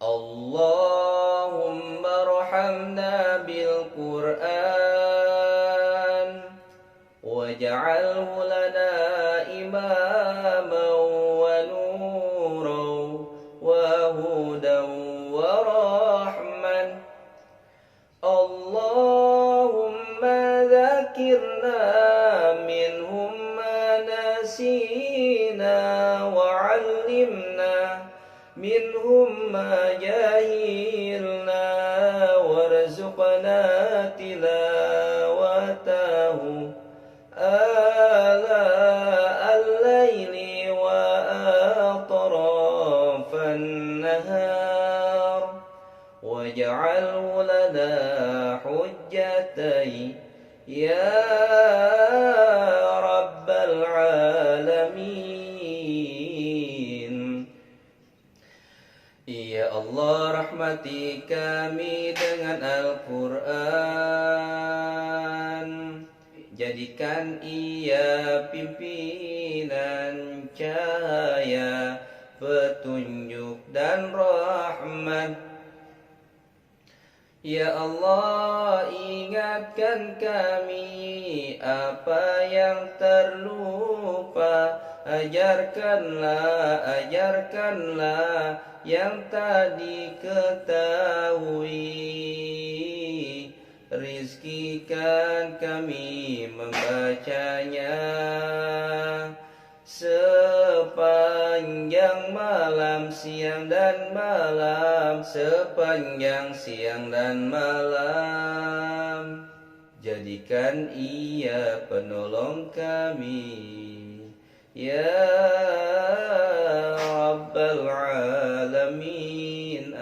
Allahumma arhamna bil Qur'an waj'alhu lana imaman wa nuran wa hudan wa rahman. Allahumma dzakirna minhum ma nasina wa 'allimna minhum ma jahilna warzuqna tilawatahu ala al-laili wa atrafan nahar waj'alhu lana hujjatai ya rabbal alamin. Ya Allah, rahmati kami dengan Al-Quran. Jadikan ia pimpinan, cahaya, petunjuk dan rahmat. Ya Allah, ingatkan kami apa yang terlupa. Ajarkanlah yang tadi ketahui. Rizkikan kami membacanya sepanjang malam, siang dan malam, sepanjang siang dan malam. Jadikan ia penolong kami, ya Rabbal Alamin.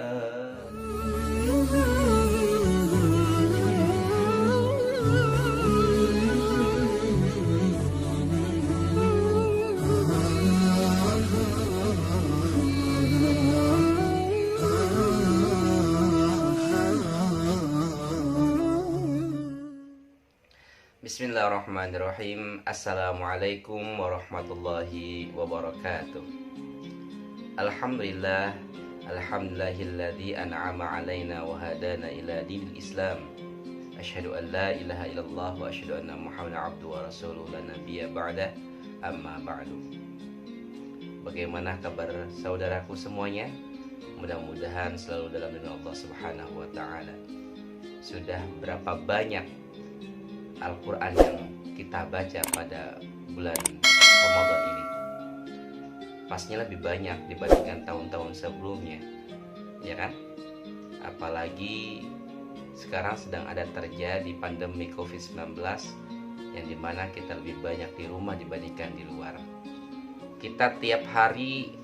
Bismillahirrahmanirrahim. Assalamualaikum warahmatullahi wabarakatuh. Alhamdulillah, alhamdulillahilladzi an'ama alaina wa hadana ila dinil Islam. Asyhadu an la ilaha illallah wa asyhadu anna Muhammadan abduhu wa rasuluhu la nabiyya ba'dah. Amma ba'du. Bagaimana kabar saudaraku semuanya? Mudah-mudahan selalu dalam lindungan Allah Subhanahu wa taala. Sudah berapa banyak Al-Quran yang kita baca pada bulan Ramadan ini? Pastinya lebih banyak dibandingkan tahun-tahun sebelumnya, ya kan? Apalagi sekarang sedang ada terjadi pandemi COVID-19 yang dimana kita lebih banyak di rumah dibandingkan di luar. Kita tiap hari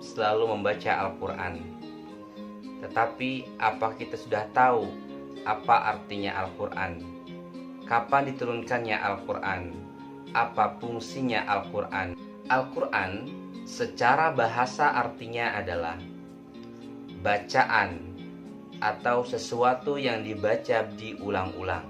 selalu membaca Al-Quran, tetapi apa kita sudah tahu apa artinya Al-Quran? Kapan diturunkannya Al-Quran? Apa fungsinya Al-Quran? Al-Quran secara bahasa artinya adalah bacaan atau sesuatu yang dibaca diulang-ulang.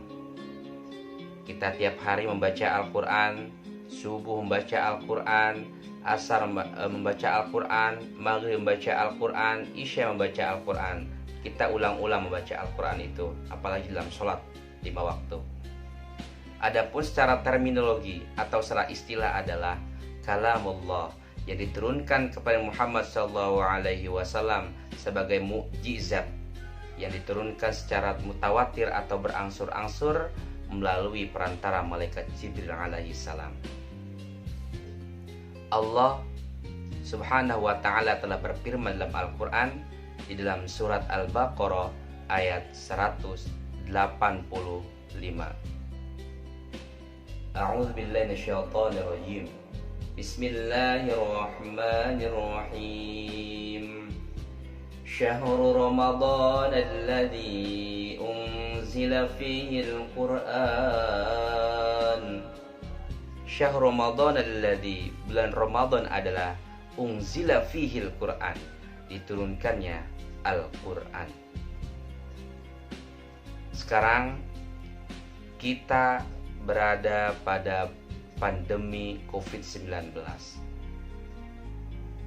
Kita tiap hari membaca Al-Quran, subuh membaca Al-Quran, asar membaca Al-Quran, maghrib membaca Al-Quran, isya membaca Al-Quran. Kita ulang-ulang membaca Al-Quran itu, apalagi dalam sholat 5 waktu. Adapun secara terminologi atau secara istilah adalah kalamullah yang diturunkan kepada Muhammad SAW sebagai mukjizat yang diturunkan secara mutawatir atau berangsur-angsur melalui perantara malaikat Jibril alaihi salam. Allah Subhanahu wa taala telah berfirman dalam Al-Qur'an di dalam surat Al-Baqarah ayat 185. A'udzu billahi minasyaitonir rajim. Bismillahirrahmanirrahim. Syahrul Ramadan alladzi unzila fihi al-Qur'an. Syahrul Ramadan alladzi, bulan Ramadan adalah unzila fihi al-Qur'an, diturunkannya Al-Qur'an. Sekarang kita berada pada pandemi COVID-19,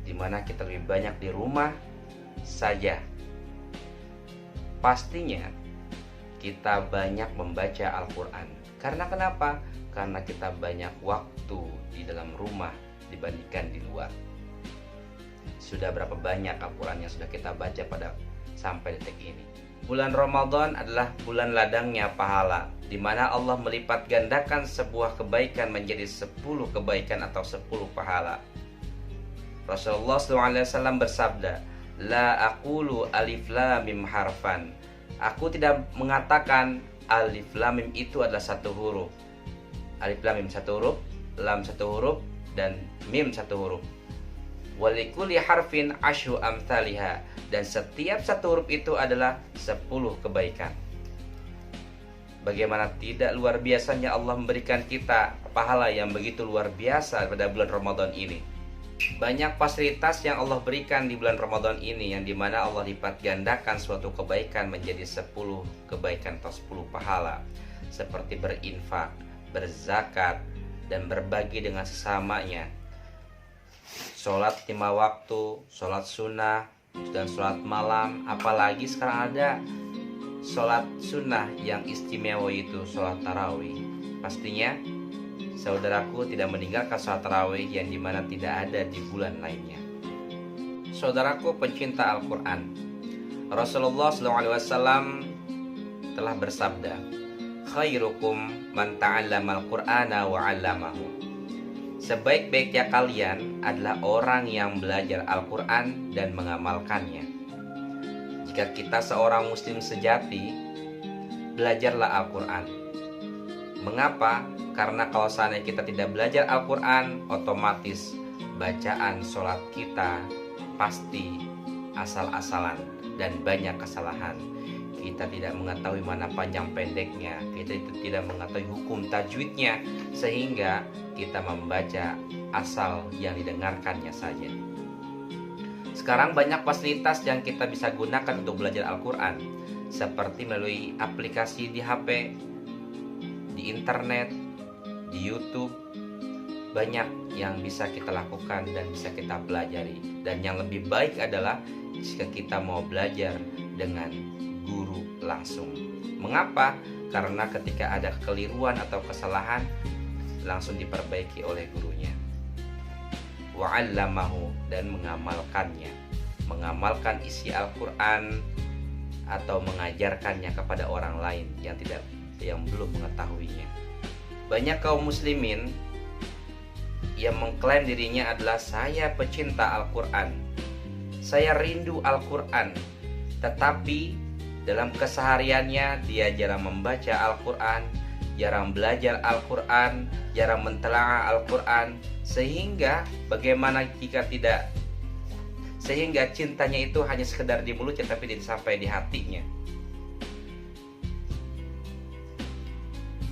di mana kita lebih banyak di rumah saja Pastinya kita banyak membaca Al-Quran. Karena kenapa? Karena kita banyak waktu di dalam rumah dibandingkan di luar. Sudah berapa banyak Al-Quran yang sudah kita baca pada sampai detik ini. Bulan Ramadan adalah bulan ladangnya pahala, di mana Allah melipat gandakan sebuah kebaikan menjadi 10 kebaikan atau 10 pahala. Rasulullah SAW bersabda, La aqulu alif lam mim harfan. Aku tidak mengatakan alif lam mim itu adalah satu huruf. Alif lam mim satu huruf, lam satu huruf, dan mim satu huruf. Walikuli harfin asyru amthaliha. Dan setiap satu huruf itu adalah 10 kebaikan. Bagaimana tidak luar biasanya Allah memberikan kita pahala yang begitu luar biasa pada bulan Ramadan ini. Banyak fasilitas yang Allah berikan di bulan Ramadan ini, yang dimana Allah lipat gandakan suatu kebaikan menjadi 10 kebaikan atau 10 pahala. Seperti berinfak, berzakat, dan berbagi dengan sesamanya. Sholat 5 waktu, sholat sunnah, dan sholat malam. Apalagi sekarang ada sholat sunnah yang istimewa, itu sholat tarawih. Pastinya saudaraku tidak meninggalkan sholat tarawih yang dimana tidak ada di bulan lainnya. Saudaraku pencinta Al-Quran, Rasulullah SAW telah bersabda, khairukum man ta'allama al-Qur'ana wa 'allamahu. Sebaik-baiknya kalian adalah orang yang belajar Al-Quran dan mengamalkannya. Jika kita seorang muslim sejati, belajarlah Al-Quran. Mengapa? Karena kalau seandainya kita tidak belajar Al-Quran, otomatis bacaan sholat kita pasti asal-asalan dan banyak kesalahan. Kita tidak mengetahui mana panjang pendeknya, kita tidak mengetahui hukum tajwidnya, sehingga kita membaca asal yang didengarkannya saja. Sekarang banyak fasilitas yang kita bisa gunakan untuk belajar Al-Quran, seperti melalui aplikasi di HP, di internet, di YouTube. Banyak yang bisa kita lakukan dan bisa kita pelajari. Dan yang lebih baik adalah jika kita mau belajar dengan guru langsung. Mengapa? Karena ketika ada kekeliruan atau kesalahan, langsung diperbaiki oleh gurunya. Wa'allamahu, dan mengamalkannya. Mengamalkan isi Al-Quran atau mengajarkannya kepada orang lain yang belum mengetahuinya. Banyak kaum muslimin yang mengklaim dirinya adalah saya pecinta Al-Quran, saya rindu Al-Quran, tetapi dalam kesehariannya dia jarang membaca Al-Quran, jarang belajar Al-Quran, jarang mentelaah Al-Quran, sehingga cintanya itu hanya sekedar di mulutnya tapi tidak sampai di hatinya.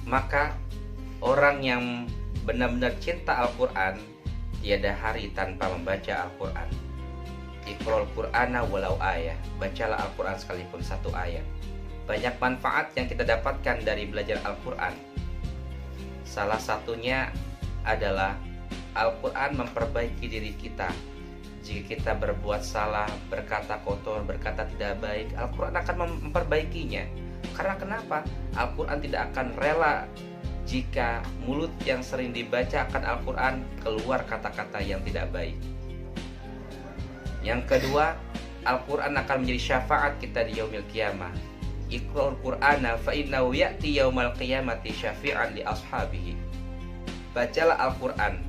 Maka orang yang benar-benar cinta Al-Quran, tiada hari tanpa membaca Al-Quran. Iqra'ul Qur'ana walau ayah, bacalah Al-Quran sekalipun satu ayat. Banyak manfaat yang kita dapatkan dari belajar Al-Quran. Salah satunya adalah Al-Quran memperbaiki diri kita. Jika kita berbuat salah, berkata kotor, berkata tidak baik, Al-Quran akan memperbaikinya. Karena kenapa? Al-Quran tidak akan rela jika mulut yang sering dibaca akan Al-Quran keluar kata-kata yang tidak baik. Yang kedua, Al-Quran akan menjadi syafaat kita di yaumil qiyamah. Iqra'ul Qur'ana fa innahu ya'ti yaumal qiyamati syafi'an li ashabihi. Bacalah Al-Quran,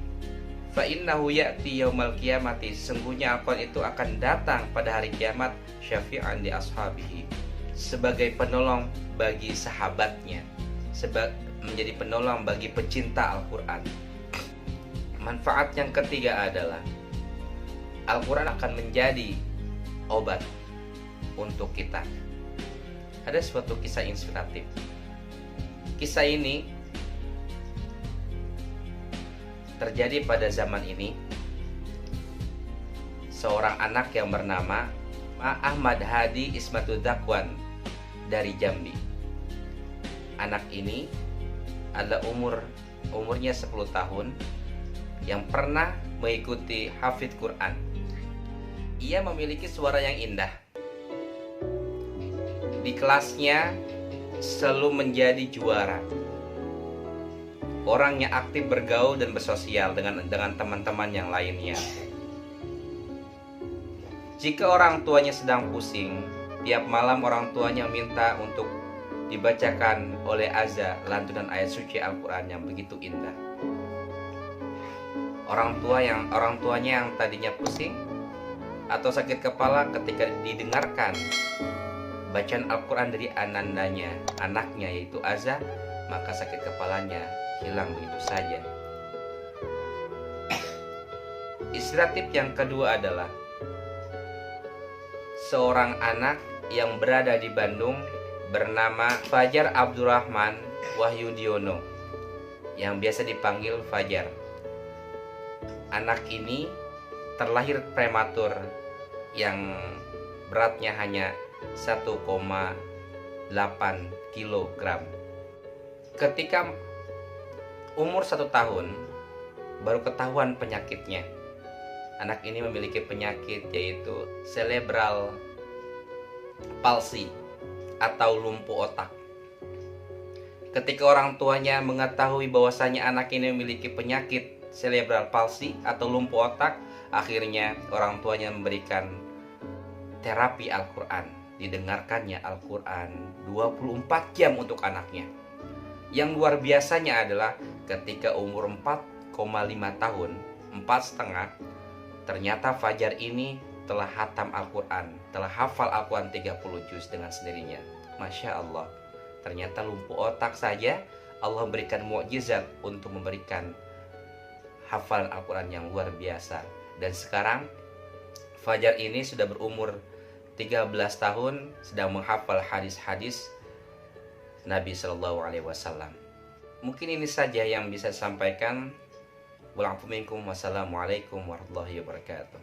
fa innahu ya'ti yaumal qiyamati, sesungguhnya Al-Quran itu akan datang pada hari kiamat syafi'an li ashabihi, sebagai penolong bagi sahabatnya, menjadi penolong bagi pecinta Al-Quran. Manfaat yang ketiga adalah Al-Quran akan menjadi obat untuk kita. Ada suatu kisah inspiratif. Kisah ini terjadi pada zaman ini. Seorang anak yang bernama Ahmad Hadi Ismatul Dakwan dari Jambi. Anak ini adalah umurnya 10 tahun yang pernah mengikuti hafidz Quran. Ia memiliki suara yang indah. di kelasnya selalu menjadi juara. Orang yang aktif bergaul dan bersosial dengan teman-teman yang lainnya. Jika orang tuanya sedang pusing, tiap malam orang tuanya minta untuk dibacakan oleh Azza lantunan ayat suci Al-Quran yang begitu indah. Orang tuanya yang tadinya pusing atau sakit kepala, ketika didengarkan bacaan Al-Quran dari anaknya yaitu Azza, maka sakit kepalanya hilang begitu saja. Ilustratif yang kedua adalah seorang anak yang berada di Bandung bernama Fajar Abdurrahman Wahyudiono yang biasa dipanggil Fajar. Anak ini terlahir prematur yang beratnya hanya 1,8 kg. Ketika umur 1 tahun baru ketahuan penyakitnya. Anak ini memiliki penyakit yaitu cerebral palsy atau lumpuh otak. Ketika orang tuanya mengetahui bahwasanya anak ini memiliki penyakit cerebral palsy atau lumpuh otak, akhirnya orang tuanya memberikan terapi Al-Quran. Didengarkannya Al-Quran 24 jam untuk anaknya. Yang luar biasanya adalah ketika umur 4,5 tahun, 4,5, ternyata Fajar ini telah hatam Al-Quran, telah hafal Al-Quran 30 juz dengan sendirinya. Masya Allah, ternyata lumpuh otak saja Allah berikan mukjizat untuk memberikan hafalan Al-Quran yang luar biasa. Dan sekarang Fajar ini sudah berumur 13 tahun, sedang menghafal hadis-hadis Nabi SAW. Mungkin ini saja yang bisa disampaikan. Wassalamualaikum warahmatullahi wabarakatuh.